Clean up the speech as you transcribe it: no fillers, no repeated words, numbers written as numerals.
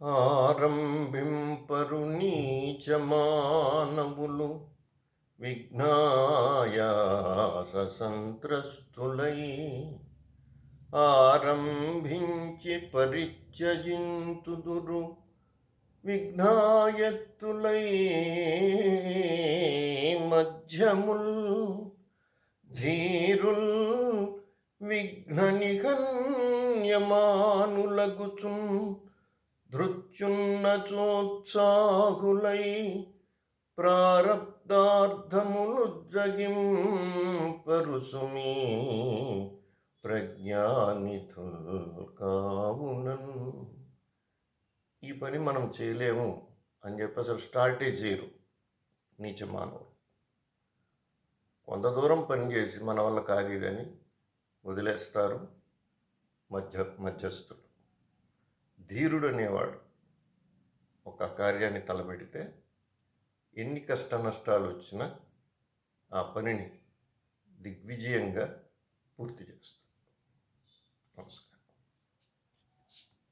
ఆరంభింపరు నీచ మానవులు విఘ్నాయాస సంత్రస్తులై ఆరంభించి పరిత్యజింతుదురు విఘ్నాయత్తులై మధ్యముల్ ధీరుల్ విఘ్న నిహన్యమానులగుచున్ ధృత్యున్న చోత్సాహులై ప్రారబ్ధార్థములు జగింపరుసుమీ ప్రజ్ఞానిధుల్ కావునన్. ఈ పని మనం చేయలేము అని చెప్పి అసలు స్టార్టే చేయరు నీచ మానవులు. కొంత దూరం పనిచేసి మన వల్ల కాదని వదిలేస్తారు మధ్యస్థులు. ధీరుడు అనేవాడు ఒక కార్యాన్ని తలపెడితే ఎన్ని కష్ట నష్టాలు వచ్చినా ఆ పనిని దిగ్విజయంగా